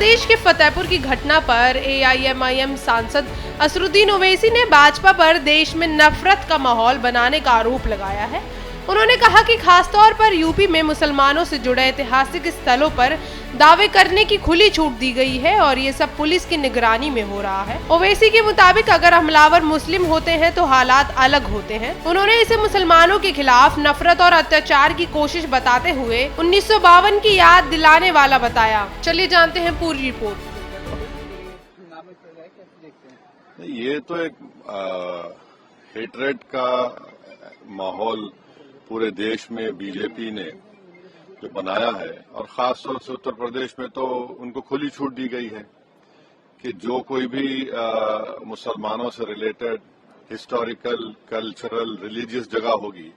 प्रदेश के फतेहपुर की घटना पर AIMIM सांसद असरुद्दीन ओवैसी ने भाजपा पर देश में नफरत का माहौल बनाने का आरोप लगाया है। उन्होंने कहा कि खासतौर पर यूपी में मुसलमानों से जुड़े ऐतिहासिक स्थलों पर दावे करने की खुली छूट दी गई है और ये सब पुलिस की निगरानी में हो रहा है। ओवैसी के मुताबिक अगर हमलावर मुस्लिम होते हैं तो हालात अलग होते हैं। उन्होंने इसे मुसलमानों के खिलाफ नफरत और अत्याचार की कोशिश बताते हुए 1952 की याद दिलाने वाला बताया। चलिए जानते हैं पूरी रिपोर्ट। ये तो एक हेटरेट का माहौल पूरे देश में बीजेपी ने जो बनाया है और खास तौर से उत्तर प्रदेश में तो उनको खुली छूट दी गई है कि जो कोई भी मुसलमानों से रिलेटेड हिस्टोरिकल, कल्चरल, रिलीजियस जगह होगी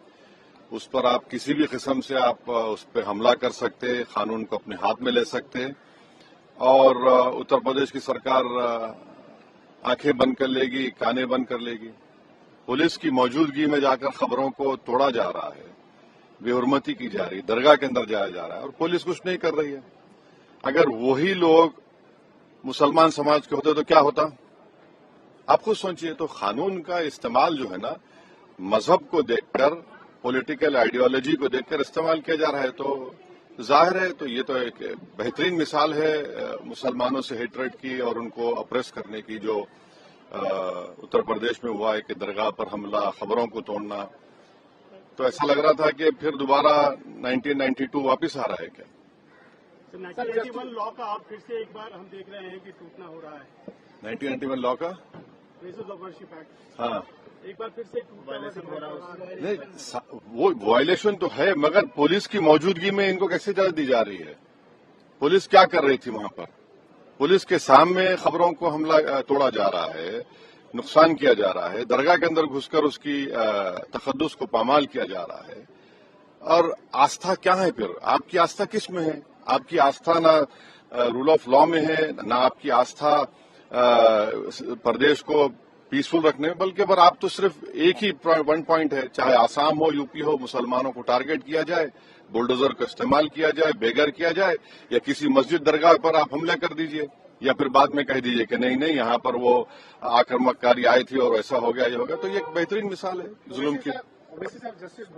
उस पर आप किसी भी किस्म से आप उस पर हमला कर सकते हैं, कानून को अपने हाथ में ले सकते हैं। और उत्तर प्रदेश की सरकार आंखें बंद कर लेगी, कानें बंद कर लेगी। पुलिस की मौजूदगी में जाकर खबरों को तोड़ा जा रहा है, बेहुरमती की जा रही है, दरगाह के अंदर जाया जा रहा है और पुलिस कुछ नहीं कर रही है। अगर वही लोग मुसलमान समाज के होते तो क्या होता? आप खुद सोचिए। तो कानून का इस्तेमाल जो है ना, मजहब को देखकर, पॉलिटिकल आइडियोलॉजी को देखकर इस्तेमाल किया जा रहा है। तो जाहिर है, तो ये तो एक बेहतरीन मिसाल है मुसलमानों से हेटरेट की और उनको अप्रेस करने की जो उत्तर प्रदेश में हुआ है कि दरगाह पर हमला, खबरों को तोड़ना। तो ऐसा लग रहा था कि फिर दोबारा 1992 वापस आ रहा है क्या? 1991 लॉ का आप फिर से एक बार हम देख रहे हैं कि टूटना हो रहा है। 1991 लॉ का प्लेसेस ऑफ वर्शिप एक्ट, हाँ, एक बार फिर से वायलेशन हो रहा है। नहीं, वो वायलेशन तो है, मगर पुलिस की मौजूदगी में इनको कैसे इजाजत दी जा रही है? पुलिस क्या कर रही थी वहां पर? पुलिस के सामने खबरों को हमला तोड़ा जा रहा है, नुकसान किया जा रहा है, दरगाह के अंदर घुसकर उसकी तखद्दुस को पामाल किया जा रहा है। और आस्था क्या है फिर? आपकी आस्था किस में है? आपकी आस्था ना रूल ऑफ लॉ में है, ना आपकी आस्था प्रदेश को पीसफुल रखने में, बल्कि पर आप तो सिर्फ एक ही वन पॉइंट है, चाहे आसाम हो, यूपी हो, मुसलमानों को टारगेट किया जाए, बुलडोजर का इस्तेमाल किया जाए, बेघर किया जाए, या किसी मस्जिद दरगाह पर आप हमला कर दीजिए, या फिर बाद में कह दीजिए कि नहीं नहीं यहाँ पर वो आक्रामककारी आई थी और ऐसा हो गया, ये हो गया। तो ये एक बेहतरीन मिसाल है जुल्म की।